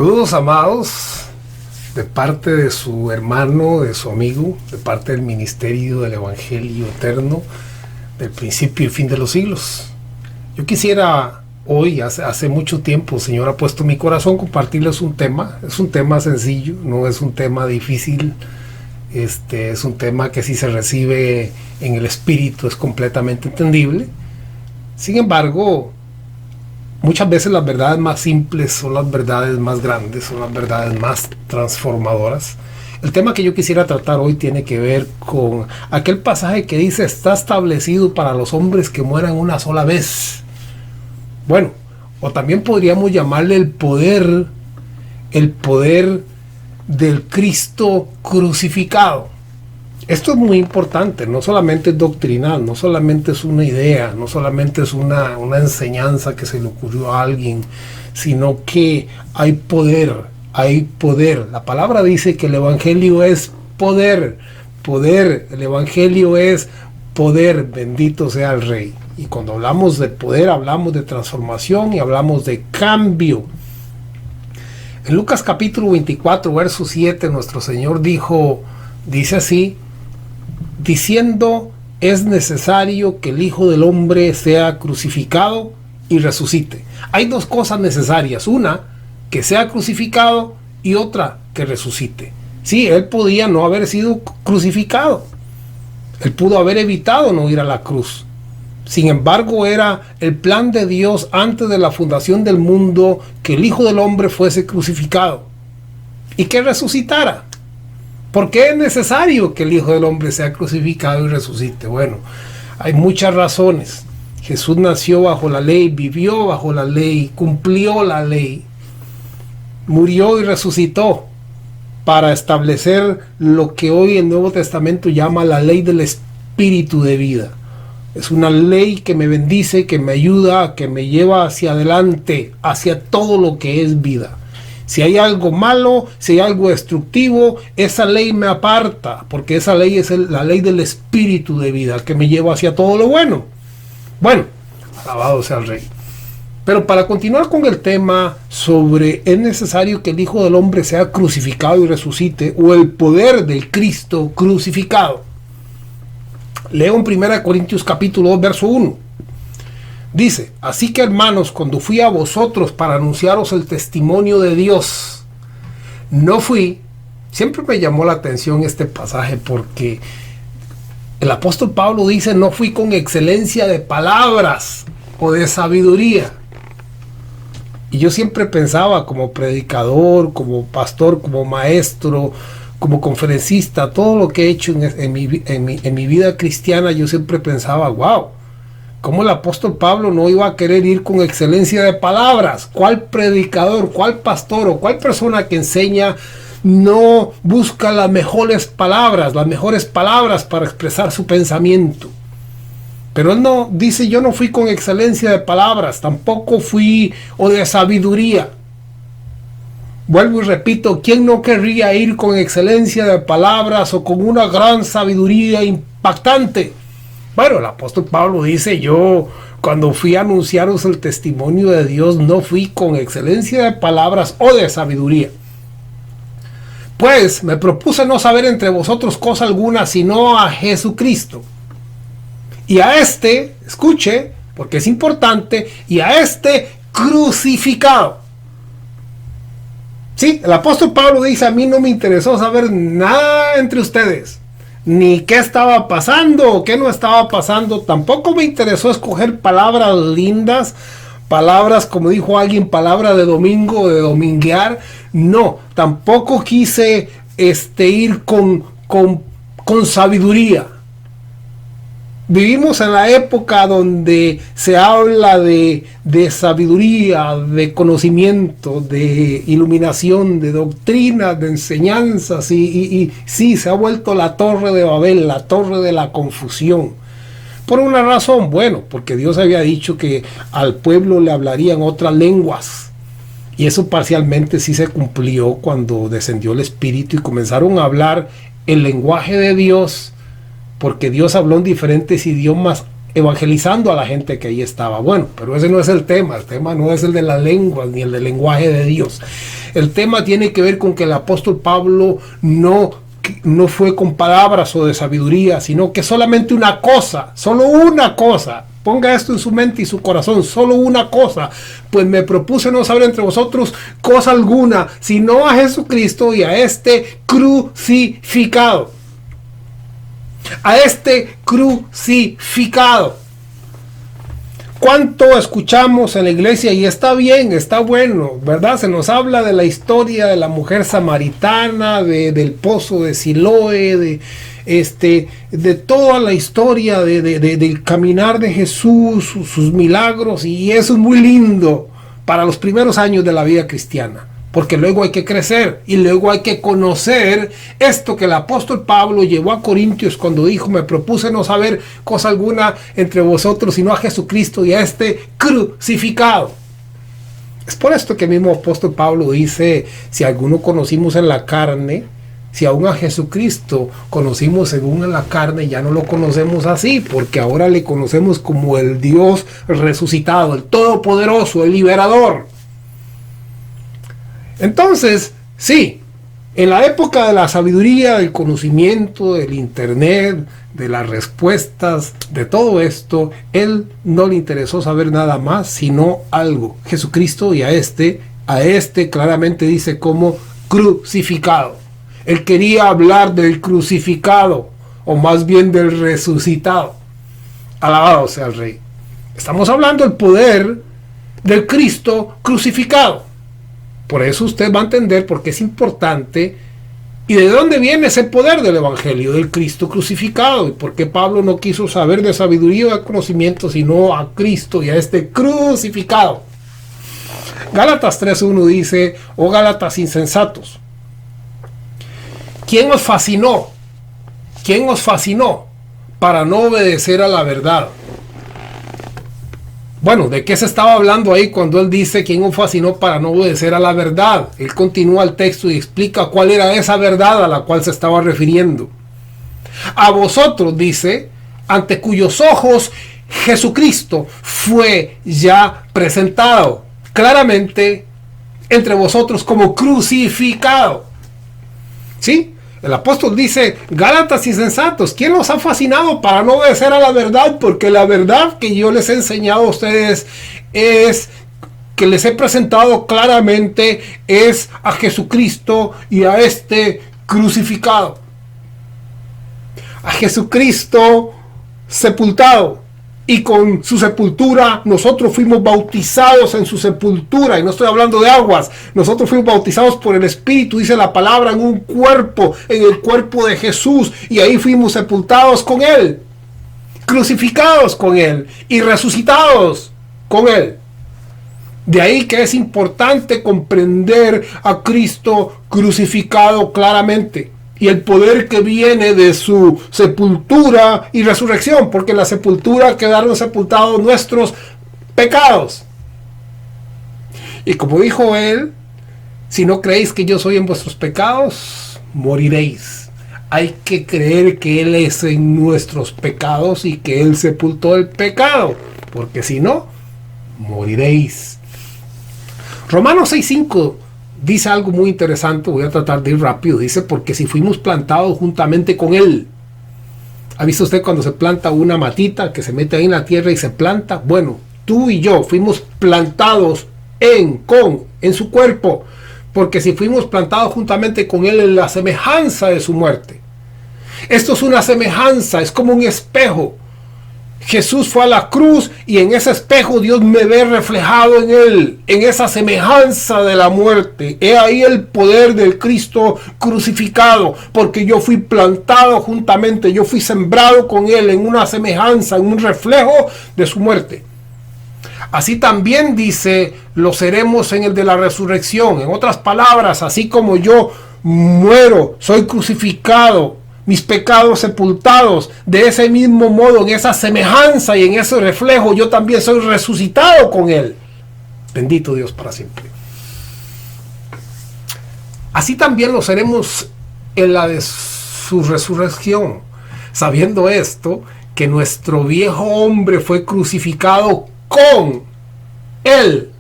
Saludos, amados, de parte de su hermano, de su amigo, de parte del ministerio del Evangelio Eterno, del principio y fin de los siglos. Yo quisiera hoy, hace mucho tiempo, el Señor ha puesto en mi corazón compartirles un tema. Es un tema sencillo, no es un tema difícil. Es un tema que si se recibe en el espíritu es completamente entendible. Sin embargo, muchas veces las verdades más simples son las verdades más grandes, son las verdades más transformadoras. El tema que yo quisiera tratar hoy tiene que ver con aquel pasaje que dice: está establecido para los hombres que mueran una sola vez. Bueno, o también podríamos llamarle el poder del Cristo crucificado. Esto es muy importante, no solamente es doctrinal, no solamente es una idea, no solamente es una enseñanza que se le ocurrió a alguien, sino que hay poder, hay poder. La palabra dice que el Evangelio es poder, el Evangelio es poder, bendito sea el Rey. Y cuando hablamos de poder, hablamos de transformación y hablamos de cambio. En Lucas capítulo 24, verso 7, nuestro Señor dice así, diciendo: es necesario que el Hijo del Hombre sea crucificado y resucite. Hay dos cosas necesarias: una, que sea crucificado, y otra, que resucite. Sí, él podía no haber sido crucificado, él pudo haber evitado no ir a la cruz. Sin embargo, era el plan de Dios antes de la fundación del mundo que el Hijo del Hombre fuese crucificado y que resucitara. ¿Por qué es necesario que el Hijo del Hombre sea crucificado y resucite? Bueno, hay muchas razones. Jesús nació bajo la ley, vivió bajo la ley, cumplió la ley, murió y resucitó para establecer lo que hoy el Nuevo Testamento llama la ley del Espíritu de vida. Es una ley que me bendice, que me ayuda, que me lleva hacia adelante, hacia todo lo que es vida. Si hay algo malo, si hay algo destructivo, esa ley me aparta, porque esa ley es la ley del Espíritu de vida, que me lleva hacia todo lo bueno. Bueno, alabado sea el Rey. Pero para continuar con el tema sobre es necesario que el Hijo del Hombre sea crucificado y resucite, o el poder del Cristo crucificado, leo en 1 Corintios capítulo 2, verso 1. Dice: así que, hermanos, cuando fui a vosotros para anunciaros el testimonio de Dios, no fui. Siempre me llamó la atención este pasaje porque el apóstol Pablo dice: no fui con excelencia de palabras o de sabiduría. Y yo siempre pensaba, como predicador, como pastor, como maestro, como conferencista, todo lo que he hecho en mi vida cristiana, yo siempre pensaba: wow, ¿cómo el apóstol Pablo no iba a querer ir con excelencia de palabras? ¿Cuál predicador, cuál pastor o cuál persona que enseña no busca las mejores palabras para expresar su pensamiento? Pero él no dice: yo no fui con excelencia de palabras, tampoco fui o de sabiduría. Vuelvo y repito, ¿quién no querría ir con excelencia de palabras o con una gran sabiduría impactante? Bueno, el apóstol Pablo dice: yo cuando fui a anunciaros el testimonio de Dios no fui con excelencia de palabras o de sabiduría. Pues me propuse no saber entre vosotros cosa alguna sino a Jesucristo. Y a este, escuche, porque es importante, y a este crucificado. Sí, el apóstol Pablo dice: a mí no me interesó saber nada entre ustedes, ni qué estaba pasando o qué no estaba pasando. Tampoco me interesó escoger palabras lindas, palabras, como dijo alguien, palabra de domingo, de dominguear. No, tampoco quise ir con sabiduría. Vivimos en la época donde se habla de sabiduría, de conocimiento, de iluminación, de doctrinas, de enseñanzas, y sí, se ha vuelto la torre de Babel, la torre de la confusión. Por una razón, bueno, porque Dios había dicho que al pueblo le hablarían otras lenguas, y eso parcialmente sí se cumplió cuando descendió el Espíritu y comenzaron a hablar el lenguaje de Dios, porque Dios habló en diferentes idiomas evangelizando a la gente que ahí estaba. Bueno, pero ese no es el tema no es el de las lenguas ni el del lenguaje de Dios. El tema tiene que ver con que el apóstol Pablo no fue con palabras o de sabiduría, sino que solamente una cosa, solo una cosa. Ponga esto en su mente y su corazón, solo una cosa. Pues me propuse no saber entre vosotros cosa alguna, sino a Jesucristo y a este crucificado. A este crucificado. ¿Cuánto escuchamos en la iglesia? Y está bien, está bueno, ¿verdad? Se nos habla de la historia de la mujer samaritana, del pozo de Siloé, de toda la historia del caminar de Jesús, sus milagros, y eso es muy lindo para los primeros años de la vida cristiana. Porque luego hay que crecer y luego hay que conocer esto que el apóstol Pablo llevó a Corintios cuando dijo: me propuse no saber cosa alguna entre vosotros sino a Jesucristo y a este crucificado. Es por esto que el mismo apóstol Pablo dice: si alguno conocimos en la carne, si aún a Jesucristo conocimos según en la carne, ya no lo conocemos así, porque ahora le conocemos como el Dios resucitado, el Todopoderoso, el Liberador. Entonces, sí, en la época de la sabiduría, del conocimiento, del internet, de las respuestas, de todo esto, él no le interesó saber nada más, sino algo: Jesucristo, y a este claramente dice como crucificado. Él quería hablar del crucificado, o más bien del resucitado. Alabado sea el Rey. Estamos hablando del poder del Cristo crucificado. Por eso usted va a entender por qué es importante y de dónde viene ese poder del Evangelio, del Cristo crucificado, y por qué Pablo no quiso saber de sabiduría o de conocimiento, sino a Cristo y a este crucificado. Gálatas 3:1 dice: oh Gálatas insensatos, ¿quién os fascinó? ¿Quién os fascinó para no obedecer a la verdad? Bueno, ¿de qué se estaba hablando ahí cuando él dice quién os fascinó para no obedecer a la verdad? Él continúa el texto y explica cuál era esa verdad a la cual se estaba refiriendo. A vosotros, dice, ante cuyos ojos Jesucristo fue ya presentado claramente entre vosotros como crucificado. ¿Sí? El apóstol dice: Gálatas insensatos, ¿quién los ha fascinado para no obedecer a la verdad? Porque la verdad que yo les he enseñado a ustedes es, que les he presentado claramente, es a Jesucristo y a este crucificado. A Jesucristo sepultado. Y con su sepultura nosotros fuimos bautizados en su sepultura. Y no estoy hablando de aguas. Nosotros fuimos bautizados por el Espíritu, dice la palabra, en un cuerpo, en el cuerpo de Jesús. Y ahí fuimos sepultados con Él, crucificados con Él y resucitados con Él. De ahí que es importante comprender a Cristo crucificado claramente. Y el poder que viene de su sepultura y resurrección, porque en la sepultura quedaron sepultados nuestros pecados. Y como dijo él: si no creéis que yo soy en vuestros pecados, moriréis. Hay que creer que él es en nuestros pecados y que él sepultó el pecado, porque si no, moriréis. Romanos 6:5 dice algo muy interesante. Voy a tratar de ir rápido. Dice: porque si fuimos plantados juntamente con él. ¿Ha visto usted cuando se planta una matita que se mete ahí en la tierra y se planta? Bueno, tú y yo fuimos plantados en su cuerpo. Porque si fuimos plantados juntamente con él en la semejanza de su muerte. Esto es una semejanza, es como un espejo. Jesús fue a la cruz y en ese espejo Dios me ve reflejado en él, en esa semejanza de la muerte. He ahí el poder del Cristo crucificado, porque yo fui plantado juntamente, yo fui sembrado con él en una semejanza, en un reflejo de su muerte. Así también dice: lo seremos en el de la resurrección. En otras palabras, así como yo muero, soy crucificado, mis pecados sepultados, de ese mismo modo, en esa semejanza y en ese reflejo, yo también soy resucitado con él. Bendito Dios para siempre. Así también lo seremos en la de su resurrección, sabiendo esto, que nuestro viejo hombre fue crucificado con él,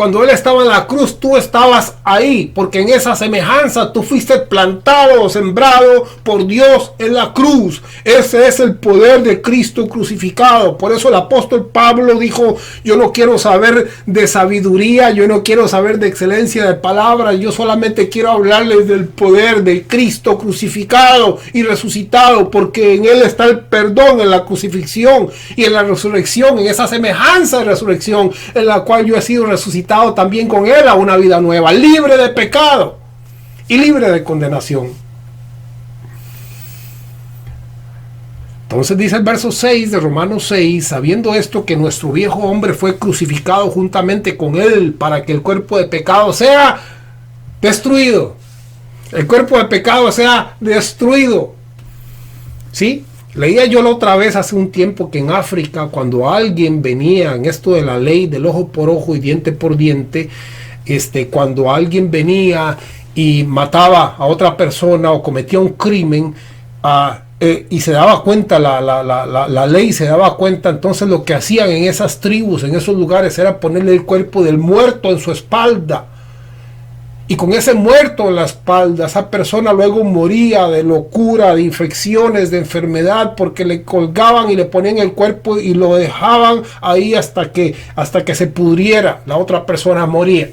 Cuando Él estaba en la cruz, tú estabas ahí, porque en esa semejanza tú fuiste plantado o sembrado por Dios en la cruz. Ese es el poder de Cristo crucificado. Por eso el apóstol Pablo dijo: yo no quiero saber de sabiduría, yo no quiero saber de excelencia de palabras, yo solamente quiero hablarles del poder de Cristo crucificado y resucitado, porque en Él está el perdón, en la crucifixión y en la resurrección, en esa semejanza de resurrección en la cual yo he sido resucitado también con Él a una vida nueva, libre de pecado y libre de condenación. Entonces dice el verso 6 de Romanos 6: sabiendo esto, que nuestro viejo hombre fue crucificado juntamente con Él, para que el cuerpo de pecado sea destruido. El cuerpo de pecado sea destruido. ¿Sí? Leía yo la otra vez hace un tiempo que en África, cuando alguien venía en esto de la ley del ojo por ojo y diente por diente, cuando alguien venía y mataba a otra persona o cometía un crimen, y se daba cuenta, la ley se daba cuenta, entonces lo que hacían en esas tribus, en esos lugares, era ponerle el cuerpo del muerto en su espalda. Y con ese muerto en la espalda, esa persona luego moría de locura, de infecciones, de enfermedad, porque le colgaban y le ponían el cuerpo y lo dejaban ahí hasta que se pudriera. La otra persona moría.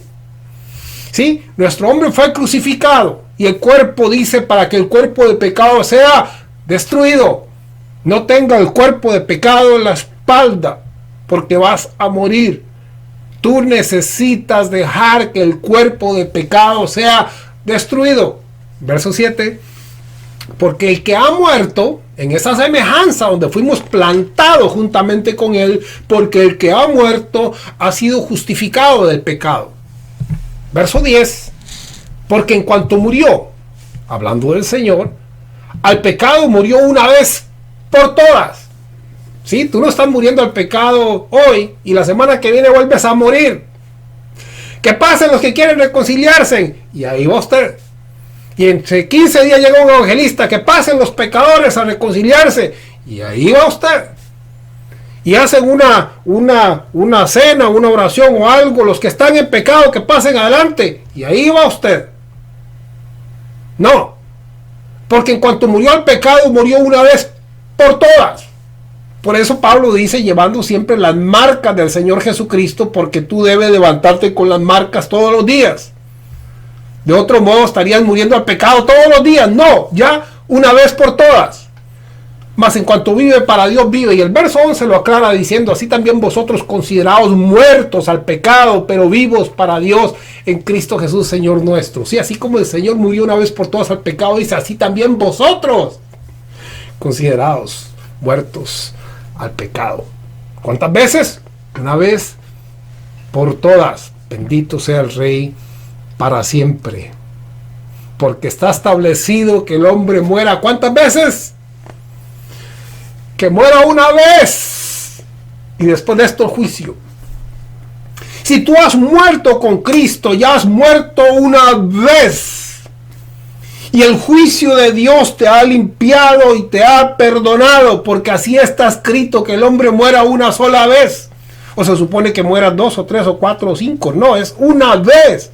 ¿Sí? Nuestro hombre fue crucificado y el cuerpo dice, para que el cuerpo de pecado sea destruido. No tenga el cuerpo de pecado en la espalda, porque vas a morir. Tú necesitas dejar que el cuerpo de pecado sea destruido. Verso 7. Porque el que ha muerto, en esa semejanza donde fuimos plantados juntamente con Él, porque el que ha muerto ha sido justificado del pecado. Verso 10. Porque en cuanto murió, hablando del Señor, al pecado murió una vez por todas. ¿Sí? Tú no estás muriendo al pecado hoy y la semana que viene vuelves a morir. Que pasen los que quieren reconciliarse. Y ahí va usted. Y entre 15 días llega un evangelista. Que pasen los pecadores a reconciliarse. Y ahí va usted. Y hacen una cena, una oración o algo. Los que están en pecado, que pasen adelante. Y ahí va usted. No. Porque en cuanto murió al pecado, murió una vez por todas. Por eso Pablo dice, llevando siempre las marcas del Señor Jesucristo, porque tú debes levantarte con las marcas todos los días. De otro modo estarías muriendo al pecado todos los días. No, ya una vez por todas. Mas en cuanto vive para Dios, vive. Y el verso 11 lo aclara diciendo: así también vosotros, considerados muertos al pecado, pero vivos para Dios en Cristo Jesús, Señor nuestro. Sí, así como el Señor murió una vez por todas al pecado, dice, así también vosotros, considerados muertos al pecado. ¿Cuántas veces? Una vez por todas. Bendito sea el Rey para siempre. Porque está establecido que el hombre muera. ¿Cuántas veces? Que muera una vez. Y después de esto el juicio. Si tú has muerto con Cristo, ya has muerto una vez. Y el juicio de Dios te ha limpiado y te ha perdonado, porque así está escrito, que el hombre muera una sola vez. O se supone que muera 2 o 3 o 4 o 5. No, es una vez.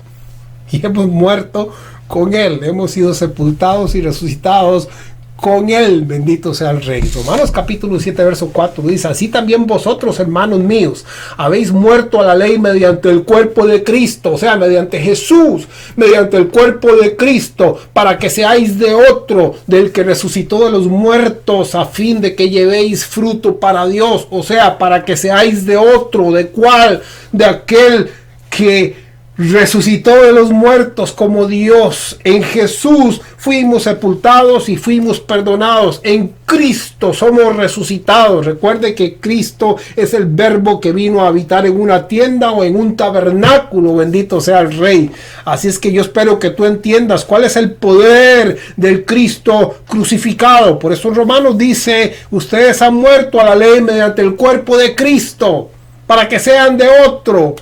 Y hemos muerto con Él. Hemos sido sepultados y resucitados con Él. Bendito sea el Rey. Romanos capítulo 7 verso 4 dice: así también vosotros, hermanos míos, habéis muerto a la ley mediante el cuerpo de Cristo, o sea, mediante Jesús, mediante el cuerpo de Cristo, para que seáis de otro, del que resucitó de los muertos, a fin de que llevéis fruto para Dios. O sea, para que seáis de otro. ¿De cuál? De aquel que resucitó de los muertos, como Dios. En Jesús fuimos sepultados y fuimos perdonados. En Cristo somos resucitados. Recuerde que Cristo es el verbo que vino a habitar en una tienda o en un tabernáculo. Bendito sea el Rey. Así es que yo espero que tú entiendas cuál es el poder del Cristo crucificado. Por eso en Romanos dice: ustedes han muerto a la ley mediante el cuerpo de Cristo, para que sean de otro,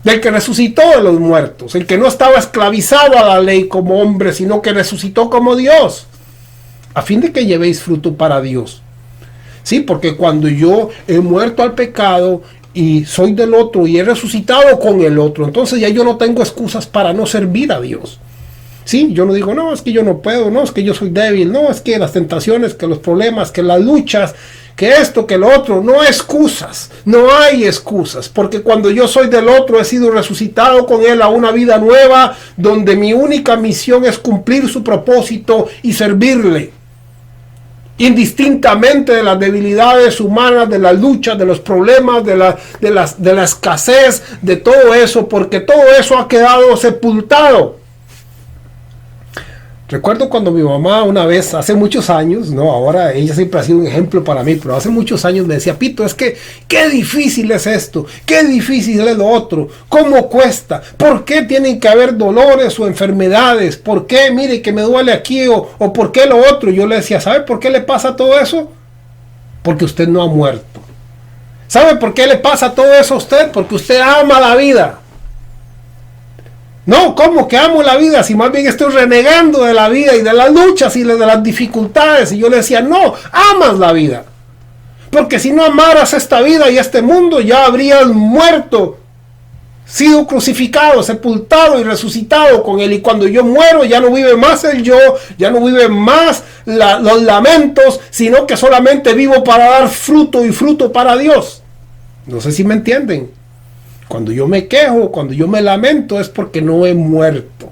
del que resucitó de los muertos, el que no estaba esclavizado a la ley como hombre, sino que resucitó como Dios, a fin de que llevéis fruto para Dios. Sí, porque cuando yo he muerto al pecado y soy del otro y he resucitado con el otro, entonces ya yo no tengo excusas para no servir a Dios. Sí, yo no digo, no, es que yo no puedo, no, es que yo soy débil, no, es que las tentaciones, que los problemas, que las luchas, que esto, que lo otro, no excusas, no hay excusas, porque cuando yo soy del otro he sido resucitado con Él a una vida nueva, donde mi única misión es cumplir su propósito y servirle, indistintamente de las debilidades humanas, de las luchas, de los problemas, de la escasez, de todo eso, porque todo eso ha quedado sepultado. Recuerdo cuando mi mamá una vez, hace muchos años, no, ahora ella siempre ha sido un ejemplo para mí, pero hace muchos años me decía, Pito, es que qué difícil es esto, qué difícil es lo otro, cómo cuesta, por qué tienen que haber dolores o enfermedades, por qué, mire que me duele aquí o por qué lo otro. Yo le decía, ¿sabe por qué le pasa todo eso? Porque usted no ha muerto. ¿Sabe por qué le pasa todo eso a usted? Porque usted ama la vida. No, ¿cómo que amo la vida? Si más bien estoy renegando de la vida y de las luchas y de las dificultades. Y yo le decía, no, amas la vida. Porque si no amaras esta vida y este mundo, ya habrías muerto, sido crucificado, sepultado y resucitado con Él. Y cuando yo muero, ya no vive más el yo, ya no vive más los lamentos, sino que solamente vivo para dar fruto y fruto para Dios. No sé si me entienden. Cuando yo me quejo, cuando yo me lamento, es porque no he muerto.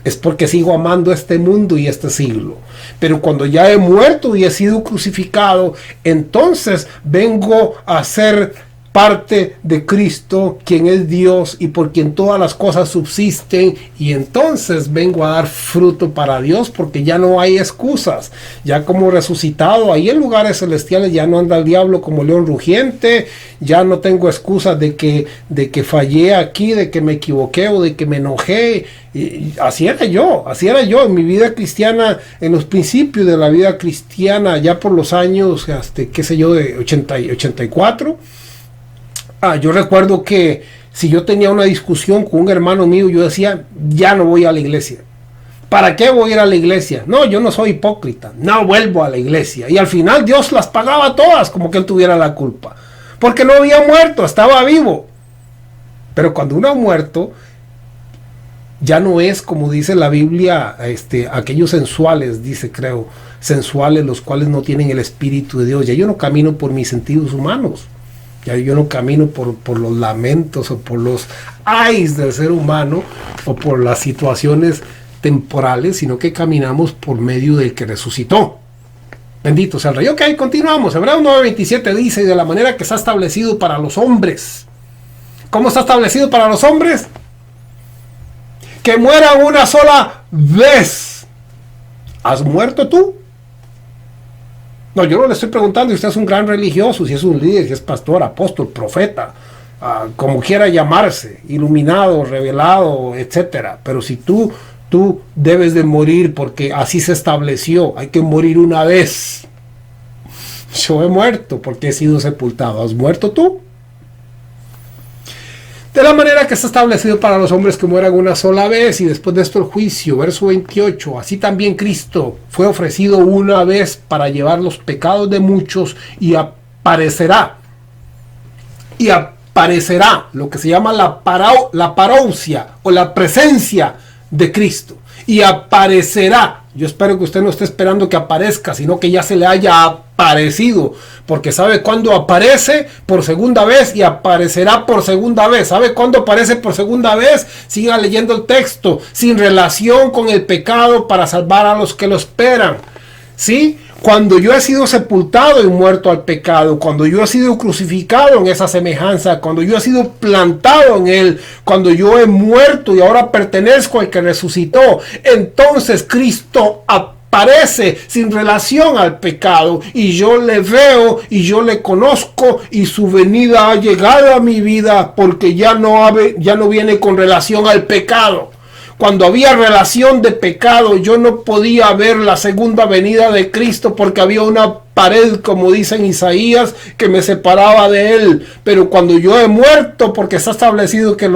Es porque sigo amando este mundo y este siglo. Pero cuando ya he muerto y he sido crucificado, entonces vengo a ser parte de Cristo, quien es Dios y por quien todas las cosas subsisten, y entonces vengo a dar fruto para Dios, porque ya no hay excusas. Ya como resucitado ahí en lugares celestiales, ya no anda el diablo como león rugiente, ya no tengo excusas de que fallé aquí, de que me equivoqué o de que me enojé. Y así era yo en mi vida cristiana, en los principios de la vida cristiana, ya por los años, qué sé yo, de 80 y 84. Yo recuerdo que si yo tenía una discusión con un hermano mío, yo decía, ya no voy a la iglesia. ¿Para qué voy a ir a la iglesia? No, yo no soy hipócrita, no vuelvo a la iglesia. Y al final Dios las pagaba todas, como que Él tuviera la culpa. Porque no había muerto, estaba vivo. Pero cuando uno ha muerto, ya no es como dice la Biblia, aquellos sensuales, dice creo, sensuales, los cuales no tienen el Espíritu de Dios. Ya yo no camino por mis sentidos humanos. Ya yo no camino por los lamentos o por los ayes del ser humano o por las situaciones temporales, sino que caminamos por medio del que resucitó. Bendito sea el Rey. Ok, continuamos. Hebreos 9:27 dice, de la manera que está establecido para los hombres. ¿Cómo está establecido para los hombres? Que mueran una sola vez. ¿Has muerto tú? No, yo no le estoy preguntando si usted es un gran religioso, si es un líder, si es pastor, apóstol, profeta, como quiera llamarse, iluminado, revelado, etcétera. Pero si tú debes de morir porque así se estableció, hay que morir una vez. Yo he muerto porque he sido sepultado. ¿Has muerto tú? De la manera que está establecido para los hombres que mueran una sola vez y después de esto el juicio. Verso 28. Así también Cristo fue ofrecido una vez para llevar los pecados de muchos y aparecerá. Y aparecerá lo que se llama la parousia o la presencia de Cristo. Y aparecerá. Yo espero que usted no esté esperando que aparezca, sino que ya se le haya aparecido, porque sabe cuándo aparece por segunda vez y aparecerá por segunda vez. ¿Sabe cuándo aparece por segunda vez? Siga leyendo el texto. Sin relación con el pecado, para salvar a los que lo esperan. ¿Sí? Cuando yo he sido sepultado y muerto al pecado, cuando yo he sido crucificado en esa semejanza, cuando yo he sido plantado en Él, cuando yo he muerto y ahora pertenezco al que resucitó, entonces Cristo aparece sin relación al pecado y yo le veo y yo le conozco y su venida ha llegado a mi vida porque ya no viene con relación al pecado. Cuando había relación de pecado, yo no podía ver la segunda venida de Cristo porque había una pared, como dice en Isaías, que me separaba de Él. Pero cuando yo he muerto, porque está establecido que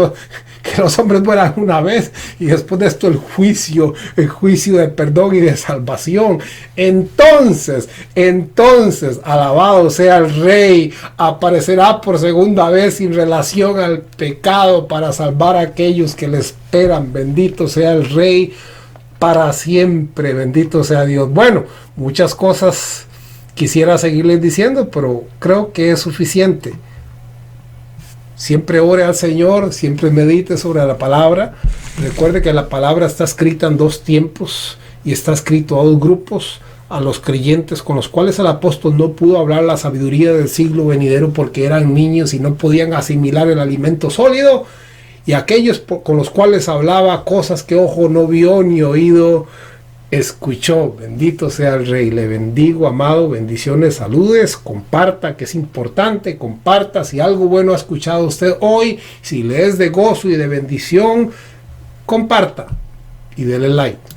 que los hombres mueran una vez y después de esto el juicio de perdón y de salvación. Entonces, alabado sea el Rey, aparecerá por segunda vez sin relación al pecado para salvar a aquellos que le esperan. Bendito sea el Rey para siempre, bendito sea Dios. Bueno, muchas cosas quisiera seguirles diciendo, pero creo que es suficiente. Siempre ore al Señor, siempre medite sobre la palabra. Recuerde que la palabra está escrita en dos tiempos y está escrito a dos grupos: a los creyentes con los cuales el apóstol no pudo hablar la sabiduría del siglo venidero porque eran niños y no podían asimilar el alimento sólido, y aquellos con los cuales hablaba cosas que ojo no vio ni oído escuchó. Bendito sea el Rey. Le bendigo, amado. Bendiciones, saludes. Comparta, que es importante. Comparta si algo bueno ha escuchado usted hoy, si le es de gozo y de bendición, comparta y dele like.